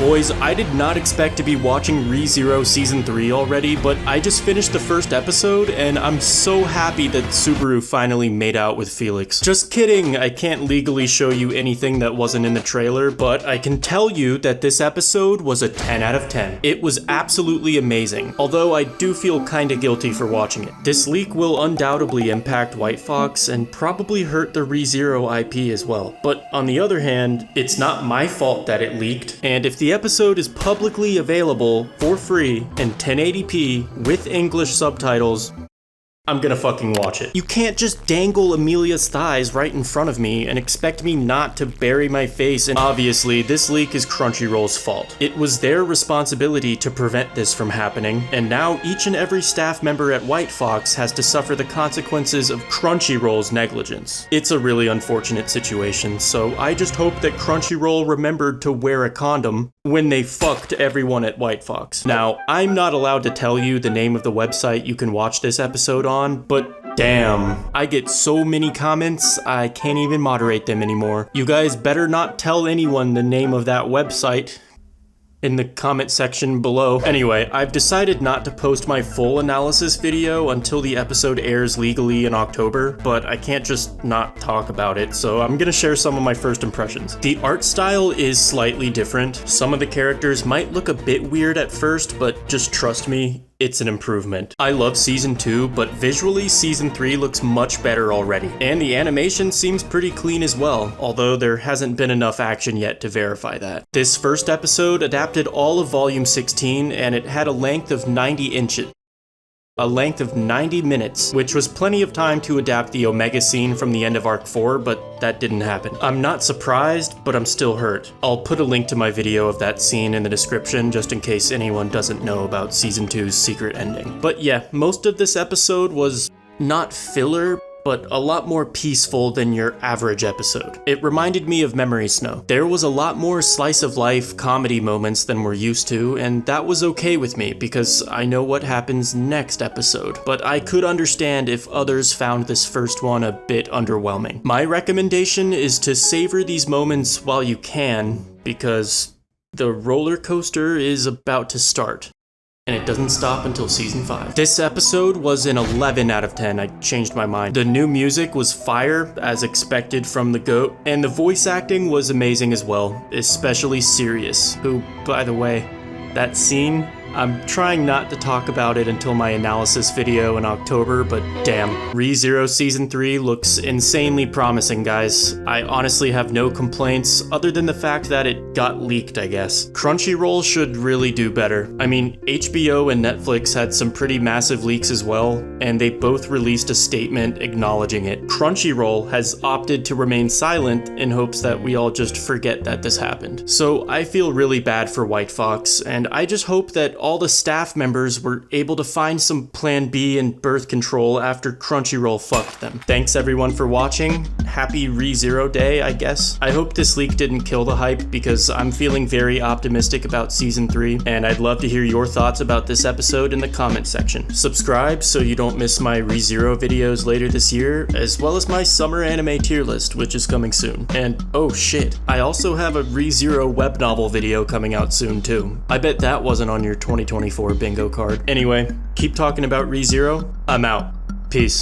Boys, I did not expect to be watching ReZero Season 3 already, but I just finished the first episode, and I'm so happy that Subaru finally made out with Felix. Just kidding, I can't legally show you anything that wasn't in the trailer, but I can tell you that this episode was a 10 out of 10. It was absolutely amazing, although I do feel kinda guilty for watching it. This leak will undoubtedly impact White Fox and probably hurt the ReZero IP as well. But on the other hand, it's not my fault that it leaked, and if the episode is publicly available for free in 1080p with English subtitles, I'm gonna fucking watch it. You can't just dangle Amelia's thighs right in front of me and expect me not to bury my face in. Obviously, this leak is Crunchyroll's fault. It was their responsibility to prevent this from happening, and now each and every staff member at White Fox has to suffer the consequences of Crunchyroll's negligence. It's a really unfortunate situation, so I just hope that Crunchyroll remembered to wear a condom when they fucked everyone at White Fox. Now, I'm not allowed to tell you the name of the website you can watch this episode on, but damn, I get so many comments, I can't even moderate them anymore. You guys better not tell anyone the name of that website in the comment section below. Anyway, I've decided not to post my full analysis video until the episode airs legally in October, but I can't just not talk about it, so I'm gonna share some of my first impressions. The art style is slightly different. Some of the characters might look a bit weird at first, but just trust me, it's an improvement. I love Season 2, but visually Season 3 looks much better already. And the animation seems pretty clean as well, although there hasn't been enough action yet to verify that. This first episode adapted all of Volume 16, and it had a length of 90 inches. A length of 90 minutes, which was plenty of time to adapt the Omega scene from the end of Arc 4, but that didn't happen. I'm not surprised, but I'm still hurt. I'll put a link to my video of that scene in the description, just in case anyone doesn't know about Season 2's secret ending. But yeah, most of this episode was not filler, but a lot more peaceful than your average episode. It reminded me of Memory Snow. There was a lot more slice-of-life comedy moments than we're used to, and that was okay with me because I know what happens next episode. But I could understand if others found this first one a bit underwhelming. My recommendation is to savor these moments while you can, because the roller coaster is about to start. And it doesn't stop until Season 5. This episode was an 11 out of 10, I changed my mind. The new music was fire, as expected from the GOAT, and the voice acting was amazing as well, especially Sirius, who, by the way, that scene, I'm trying not to talk about it until my analysis video in October, but damn. ReZero Season 3 looks insanely promising, guys. I honestly have no complaints, other than the fact that it got leaked, I guess. Crunchyroll should really do better. I mean, HBO and Netflix had some pretty massive leaks as well, and they both released a statement acknowledging it. Crunchyroll has opted to remain silent in hopes that we all just forget that this happened. So I feel really bad for White Fox, and I just hope that all the staff members were able to find some plan B and birth control after Crunchyroll fucked them. Thanks everyone for watching. Happy ReZero Day, I guess. I hope this leak didn't kill the hype because I'm feeling very optimistic about Season 3, and I'd love to hear your thoughts about this episode in the comment section. Subscribe so you don't miss my ReZero videos later this year, as well as my summer anime tier list, which is coming soon. And oh shit, I also have a ReZero web novel video coming out soon too. I bet that wasn't on your 2024 bingo card. Anyway, keep talking about ReZero. I'm out. Peace.